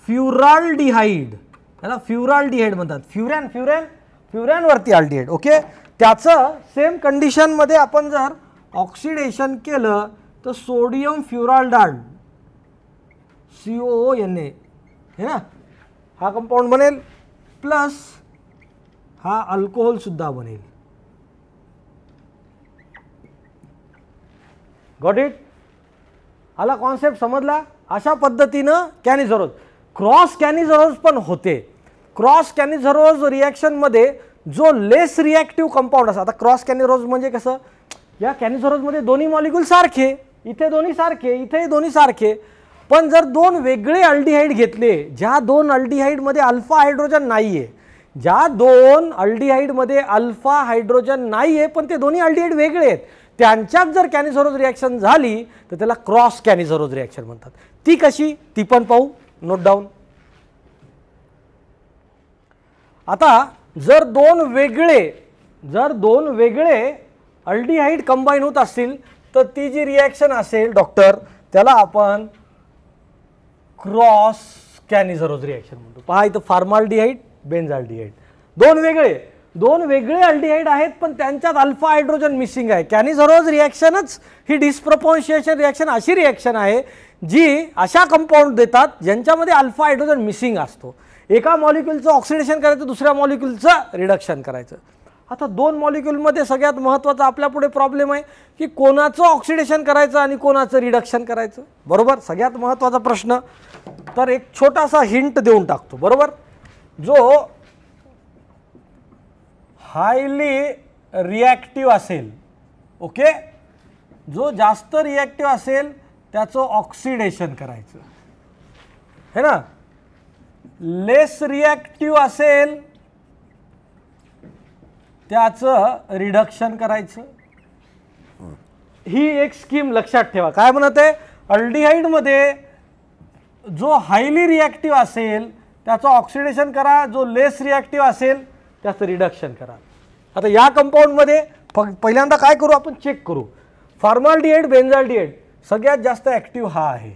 फ्युराल्डिहाइड, त्याला फ्युराल्डिहाइड म्हणतात, फ्युरॅनवरती अल्डिहाइड. ओके, त्याचं सेम कंडिशनमध्ये आपण जर ऑक्सिडेशन केलं तर सोडियम फ्युराल्डाइड COONA है ना, हा कंपाऊंड बनेल, प्लस हा अल्कोहोल सुद्धा बनेल. Got it. आला कॉन्सेप्ट समजला. अशा पद्धतीनं कॅनिझरोज, क्रॉस कॅनिझरोज पण होते. क्रॉस कॅनिझरोज रिॲक्शनमध्ये जो लेस रिॲक्टिव्ह कंपाऊंड असतो, आता क्रॉस कॅनिझरोज म्हणजे कसं, या कॅनिझरोजमध्ये दोन्ही मॉलिक्यूल सारखे, इथे दोन्ही सारखे, इथेही दोन्ही सारखे, पण जर दोन वेगळे अल्डिहाइड घेतले, ज्या दोन अल्डिहाइडमध्ये अल्फा हायड्रोजन नाही आहे, ज्या दोन अल्डिहाइडमध्ये अल्फा हायड्रोजन नाही आहे पण ते दोन्ही अल्डिहाइड वेगळे आहेत, त्यांच्यात जर कॅनिझरोज रिॲक्शन झाली तर त्याला क्रॉस कॅनिझरोज रिॲक्शन म्हणतात. ती कशी, ती पण पाहू. Note down. आता जर दोन वेगळे अल्डिहाइड कंबाईन होत असतील तर ती जी रिॲक्शन असेल डॉक्टर त्याला आपण क्रॉस कॅनिझरोज रिॲक्शन म्हणतो. पहा इथं फॉर्माल्डिहाइड बेन्झाल्डिहाइड, दोन वेगळे अल्डिहाइड आहेत पण त्यांच्यात अल्फा हायड्रोजन मिसिंग आहे. कॅनिझरोज रिॲक्शनच ही डिस्प्रपोर्शिएशन रिॲक्शन अशी रिॲक्शन आहे जी अशा कंपाऊंड देतात ज्यांच्यामध्ये अल्फा हायड्रोजन मिसिंग असतो. एका मॉलिक्यूलचं ऑक्सिडेशन करायचं, दुसऱ्या मॉलिक्यूलचं रिडक्शन करायचं. आता दोन मॉलिक्यूलमध्ये सगळ्यात महत्त्वाचा आपल्यापुढे प्रॉब्लेम आहे की कोणाचं ऑक्सिडेशन करायचं आणि कोणाचं रिडक्शन करायचं. बरोबर, सगळ्यात महत्त्वाचा प्रश्न. तर एक छोटासा हिंट देऊन टाकतो. बरोबर, जो हायली रिॲक्टिव्ह असेल, ओके, जो जास्त रिॲक्टिव्ह असेल त्याचं ऑक्सिडेशन करायचं है ना. लेस रिॲक्टिव्ह असेल त्याचं रिडक्शन करायचं. ही एक स्कीम लक्षात ठेवा. काय म्हणत आहे, अल्डिहाइडमध्ये जो हायली रिॲक्टिव्ह असेल त्याचं ऑक्सिडेशन करा, जो लेस रिॲक्टिव्ह असेल त्याचं रिडक्शन करा. आता या कंपाऊंडमध्ये पहिल्यांदा काय करू आपण, चेक करू. फॉर्माल्डिहाइड बेन्झाल्डिहाइड सगळ्यात जास्त ॲक्टिव्ह हा आहे.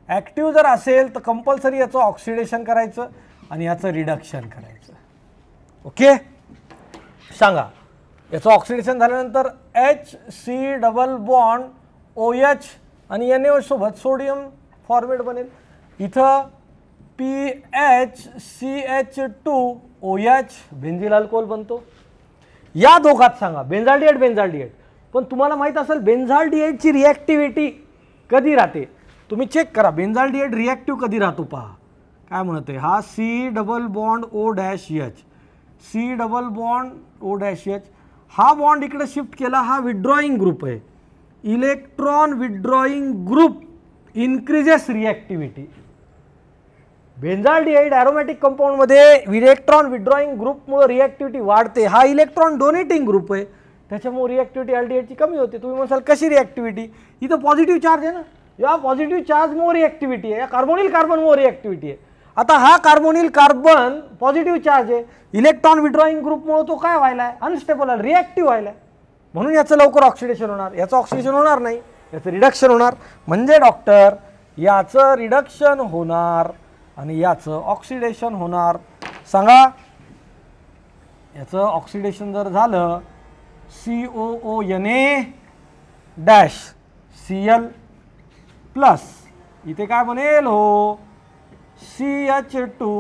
ॲक्टिव्ह जर असेल तर कंपल्सरी याचं ऑक्सिडेशन करायचं आणि याचं रिडक्शन करायचं. ओके, सांगा याचं ऑक्सिडेशन झाल्यानंतर HC डबल बॉन्ड OH आणि NaOH सोबत सोडियम फॉर्मेट बनेल. इथं PHCH2OH बेन्झिल अल्कोहोल बनतो. या दोघात सांगा बेन्झाल्डिहाइड. पण तुम्हाला माहित असेल बेन्झाल्डिहाइडची रिॲक्टिव्हिटी कधी राहते. तुम्ही चेक करा बेन्झाल्डिहाइड रिॲक्टिव्ह कधी राहतो पहा. काय म्हणत आहे हा C double bond OH, C double bond OH, हा बॉन्ड इकडे शिफ्ट केला, हा विथड्रॉईंग ग्रुप आहे. Electron withdrawing group increases reactivity. Benzaldehyde aromatic कंपाऊंडमध्ये इलेक्ट्रॉन विथड्रॉईंग ग्रुपमुळे रिॲक्टिव्हिटी वाढते. हा इलेक्ट्रॉन डोनेटिंग ग्रुप आहे, त्याच्यामुळे रिॲक्टिव्हिटी अल्डिहाइडची कमी होते. तुम्ही म्हणाल कशी रिॲक्टिव्हिटी, इथं पॉझिटिव्ह चार्ज आहे ना, या पॉझिटिव्ह चार्जमुळे रिॲक्टिव्हिटी आहे, या कार्बोनिल कार्बनमुळे रिॲक्टिव्हिटी आहे. आता हा कार्बोनिल कार्बन पॉझिटिव्ह चार्ज आहे, इलेक्ट्रॉन विथड्रॉईंग ग्रुपमुळे तो काय व्हायला आहे, अनस्टेबल आहे, रिॲक्टिव्ह व्हायला आहे. म्हणून याचं लवकर ऑक्सिडेशन होणार, याचं ऑक्सिडेशन होणार नाही, याचं रिडक्शन होणार. म्हणजे डॉक्टर याचं रिडक्शन होणार आणि याचं ऑक्सिडेशन होणार. सांगा याचं ऑक्सिडेशन जर झालं COONA डॅश Cl प्लस इथे काय बनेल हो CH2OH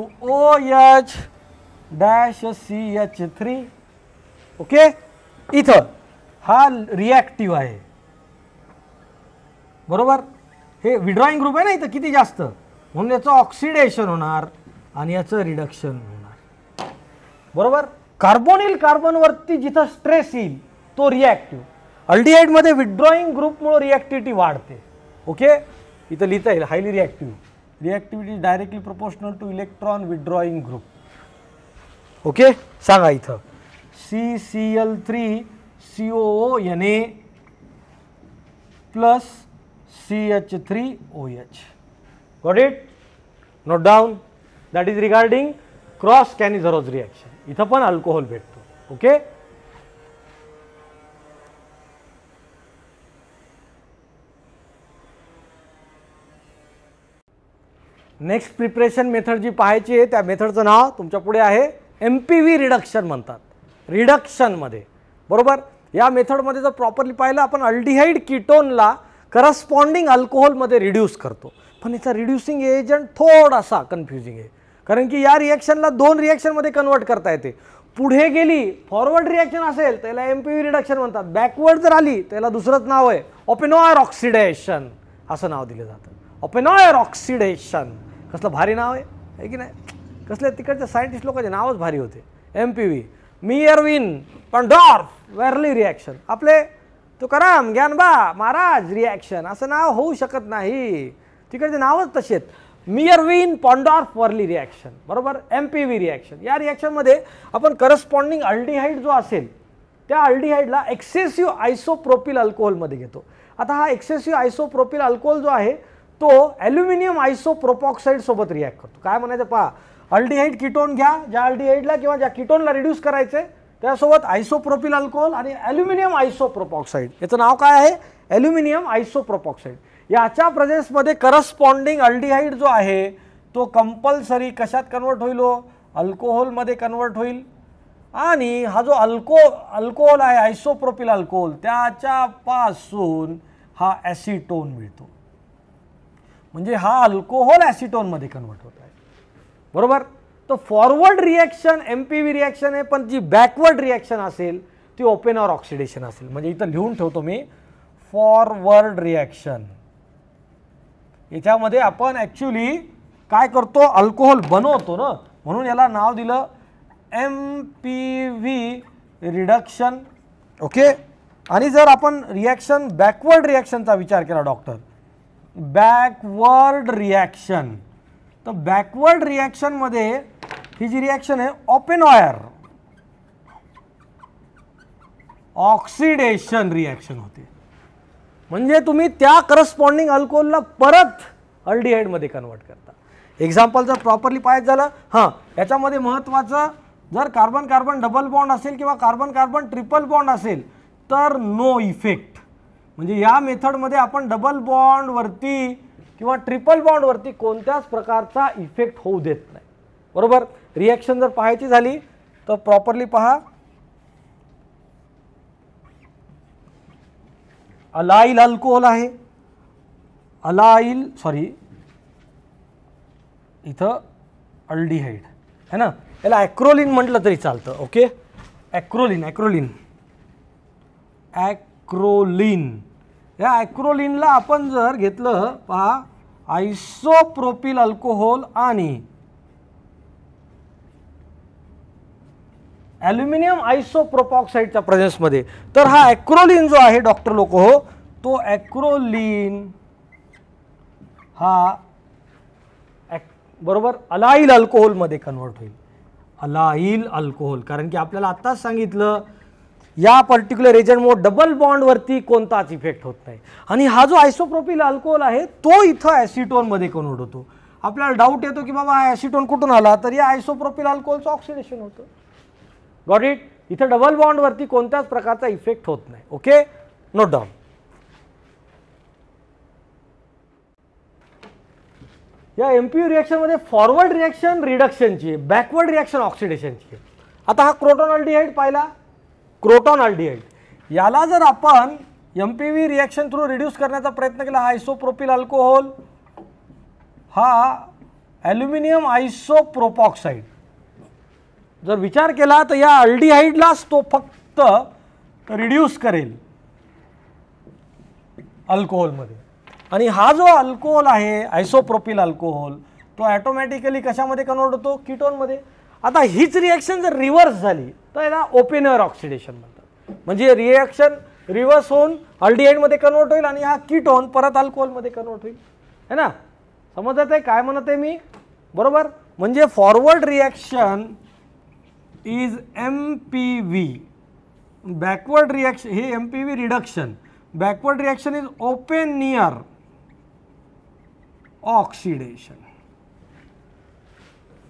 डॅश CH3. ओके, इथं हा रिॲक्टिव्ह आहे बरोबर. हे विड्रॉईंग ग्रुप आहे ना इथं किती जास्त, म्हणून याचं ऑक्सिडेशन होणार आणि याचं रिडक्शन होणार बरोबर. कार्बोनिल कार्बनवरती जिथं स्ट्रेस येईल तो रिॲक्टिव्ह. अल्डिहाइडमध्ये विथड्रॉईंग ग्रुपमुळे रिॲक्टिव्हिटी वाढते. ओके, इथं लिहिता येईल highly reactive. Reactivity directly proportional to electron withdrawing group. Okay, सांगा इथं CCl3COONA plus CH3OH. Got it? Note down. That is regarding cross Cannizzaro's reaction. इथं पण अल्कोहोल भेटतो. ओके, नेक्स्ट प्रिपरेशन मेथड जी पाहायची आहे त्या मेथडचं नाव तुमच्या पुढे आहे MPV रिडक्शन म्हणतात. रिडक्शनमध्ये बरोबर या मेथडमध्ये जर प्रॉपरली पाहिलं आपण अल्डिहाइड कीटोनला करस्पॉन्डिंग अल्कोहोलमध्ये रिड्यूस करतो. पण याचा रिड्युसिंग एजंट थोडासा कन्फ्युजिंग आहे, कारण की या रिॲक्शनला दोन रिॲक्शनमध्ये कन्वर्ट करता येते. पुढे गेली फॉरवर्ड रिॲक्शन असेल त्याला MPV रिडक्शन म्हणतात, बॅकवर्ड जर आली त्याला दुसरंच नाव आहे ओपेनॉयर ऑक्सिडेशन असं नाव दिलं जातं. ओपेनॉयर ऑक्सिडेशन कसलं भारी नाव आहे की नाही. कसले तिकडच्या सायंटिस्ट लोकांचे नावच भारी होते. MPV मियरविन पॉन्डॉर्फ वेर्ली रिॲक्शन, आपले तुकाराम ज्ञानबा महाराज रिॲक्शन असं नाव होऊ शकत नाही, तिकडचे नावच तसे आहेत. मियरविन पॉन्डॉर्फ वर्ली रिॲक्शन बरोबर MPV रिॲक्शन. या रिॲक्शनमध्ये आपण करस्पॉन्डिंग अल्डिहाइड जो असेल त्या अल्डिहाइडला एक्सेसिव्ह आयसोप्रोपिल अल्कोहोलमध्ये घेतो. आता हा एक्सेसिव्ह आयसोप्रोपिल अल्कोहोल जो आहे तो ॲल्युमिनियम आयसोप्रोपॉक्साईड सोबत रिॲक्ट करतो. काय म्हणायचं पहा, अल्डिहाइड कीटोन घ्या, ज्या अल्डिहाइडला किंवा ज्या कीटोनला रिड्यूस करायचे त्यासोबत आयसोप्रोपिल अल्कोहोल आणि ॲल्युमिनियम आयसोप्रोपॉक्साईड, याचं नाव काय आहे ॲल्युमिनियम आयसोप्रोपॉक्साईड. याच्या प्रेझेन्समध्ये करस्पॉन्डिंग अल्डिहाइड जो आहे तो कंपल्सरी कशात कन्वर्ट होईल, अल्कोहोलमध्ये कन्वर्ट होईल. आणि हा जो अल्कोहोल आहे आयसोप्रोपिल अल्कोहोल त्याच्यापासून हा ॲसिटोन मिळतो. म्हणजे हा अल्कोहोल ॲसिटोनमध्ये कन्वर्ट होत आहे बरोबर. तर फॉरवर्ड रिॲक्शन MPV रिॲक्शन आहे, पण जी बॅकवर्ड रिॲक्शन असेल ती ओपेनॉर ऑक्सिडेशन असेल. म्हणजे इथं लिहून ठेवतो मी फॉरवर्ड रिॲक्शन. याच्यामध्ये आपण ॲक्च्युली काय करतो, अल्कोहोल बनवतो ना, म्हणून याला नाव दिलं MPV रिडक्शन. ओके, आणि जर आपण रिॲक्शन बॅकवर्ड रिॲक्शनचा विचार केला डॉक्टर, बॅकवर्ड रिॲक्शन, तर बॅकवर्ड रिॲक्शनमध्ये ही जी रिॲक्शन आहे ओपेनॉयर ऑक्सिडेशन रिॲक्शन होते. म्हणजे तुम्ही त्या करस्पॉन्डिंग अल्कोहोलला परत अल्डिहाइडमध्ये कन्वर्ट करता. एक्झाम्पल जर प्रॉपरली पाहायचं झालं, हां याच्यामध्ये महत्त्वाचं जर कार्बन कार्बन डबल बॉन्ड असेल किंवा कार्बन कार्बन ट्रिपल बॉन्ड असेल तर नो इफेक्ट. म्हणजे या मेथडमध्ये आपण डबल बॉन्डवरती किंवा ट्रिपल बॉन्डवरती कोणत्याच प्रकारचा इफेक्ट होऊ देत नाही बरोबर. रिॲक्शन जर पाहायची झाली तर प्रॉपरली पहा, अलाइल अल्कोहोल आहे, इथं अल्डिहाइड है ना, याला ॲक्रोलिन म्हटलं तरी चालतं. ओके, ॲक्रोलिन या ॲक्रोलिनला आपण जर घेतलं पहा आयसोप्रोपिल अल्कोहोल आणि ॲल्युमिनियम आयसोप्रोपॉक्साईडच्या प्रेझेन्समध्ये, तर हा ॲक्रोलिन जो आहे डॉक्टर लोक हो, तो ॲक्रोलिन हा बरोबर अलाइल अल्कोहोलमध्ये कन्वर्ट होईल. अलाइल अल्कोहोल, कारण की आपल्याला आत्ताच सांगितलं या पर्टिक्युलर एजंटमुळे डबल बॉन्डवरती कोणताच इफेक्ट होत नाही. आणि हा जो आयसोप्रोपिल अल्कोहोल आहे तो इथं ॲसिटोनमध्ये कन्वर्ट होतो. आपल्याला डाऊट येतो की बाबा हा ॲसिटोन कुठून आला, तर या आयसोप्रोपिल अल्कोहोलचं ऑक्सिडेशन होतं. Got it. इथं डबल बॉन्डवरती कोणत्याच प्रकारचा इफेक्ट होत नाही. Okay, note down. या एमपीयू रिएक्शनमध्ये फॉरवर्ड रिएक्शन रिडक्शनची आहे, बॅकवर्ड रिएक्शन ऑक्सिडेशनची आहे. आता हा क्रोटॉन अल्डिहाइड पाहिला, क्रोटॉन अल्डिहाइड, याला जर आपण एमपीव्ही रिएक्शन थ्रू रिड्यूस करण्याचा प्रयत्न केला, हा आयसोप्रोपिल अल्कोहोल हा ॲल्युमिनियम आयसोप्रोपॉक्साईड जर विचार केला तर या अल्डिहाइडलाच तो फक्त रिड्यूस करेल अल्कोहोलमध्ये. आणि हा जो अल्कोहोल आहे आयसोप्रोपिल अल्कोहोल तो ऑटोमॅटिकली कशामध्ये कन्वर्ट होतो, कीटोनमध्ये. आता हीच रिएक्शन जर रिव्हर्स झाली तर याला ओपेनर ऑक्सिडेशन म्हणतात. म्हणजे रिएक्शन रिव्हर्स होऊन अल्डिहाइडमध्ये कन्वर्ट होईल आणि हा कीटोन परत अल्कोहोलमध्ये कन्वर्ट होईल, है ना. समजत आहे काय म्हणत आहे मी, बरोबर. म्हणजे forward reaction is MPV, backward reaction हे MPV reduction, backward reaction is Oppenauer oxidation.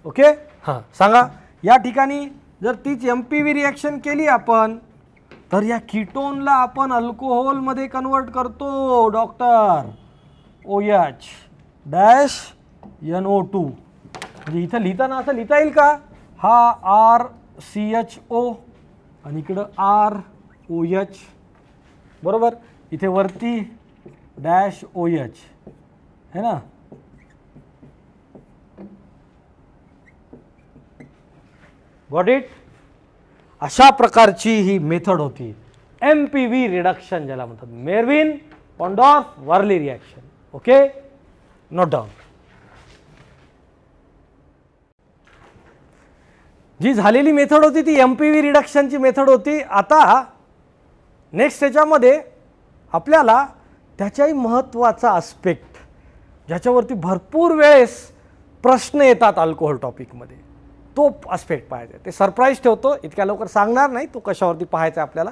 Okay, हां सांगा. या ठिकाणी जर तीच एमपीव्ही रिएक्शन केली आपण तर या कीटोनला आपण अल्कोहोलमध्ये कन्वर्ट करतो डॉक्टर. OH dash NO2. म्हणजे इथं लिहिताना असं लिहिता येईल का, हा RCHO आणि इकडं ROH, बरोबर. इथे वरती डॅश OH है ना. Got it. अशा प्रकारची ही मेथड होती एमपीव्ही रिडक्शन, ज्याला म्हणतात Meerwein Ponndorf Verley reaction. Okay, note down. जी झालेली मेथड होती ती एमपीव्ही रिडक्शनची मेथड होती. आता नेक्स्ट याच्यामध्ये आपल्याला त्याच्याही महत्त्वाचा आस्पेक्ट ज्याच्यावरती भरपूर वेळेस प्रश्न येतात अल्कोहोल टॉपिकमध्ये, तो आस्पेक्ट पाहायचा. ते सरप्राईज ठेवतो, इतक्या लवकर सांगणार नाही तो कशावरती पाहायचा आपल्याला.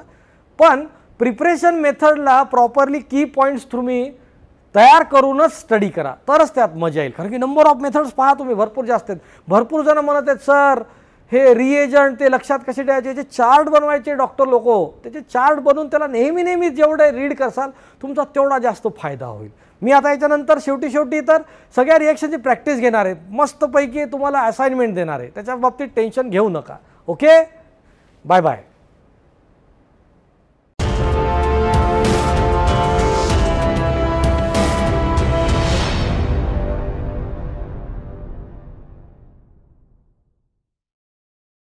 पण प्रिपरेशन मेथडला प्रॉपरली की पॉईंट्स तुम्ही तयार करूनच स्टडी करा, तरच त्यात मजा येईल. कारण की नंबर ऑफ मेथड्स पहा तुम्ही भरपूर जास्त आहेत. भरपूर जण म्हणत आहेत सर हे रिएजंट ते लक्षात कसे ठेवायचे, त्याचे चार्ट बनवायचे डॉक्टर लोक, त्याचे चार्ट बनवून त्याला नेहमी जेवढे रीड करसाल तुमचा तेवढा जास्त फायदा होईल. मी आता याच्यानंतर शेवटी तर सगळ्या रिएक्शनची प्रॅक्टिस घेणार आहे, मस्तपैकी तुम्हाला असाइनमेंट देणार आहे, त्याच्या बाबतीत टेन्शन घेऊ नका. Okay, bye bye.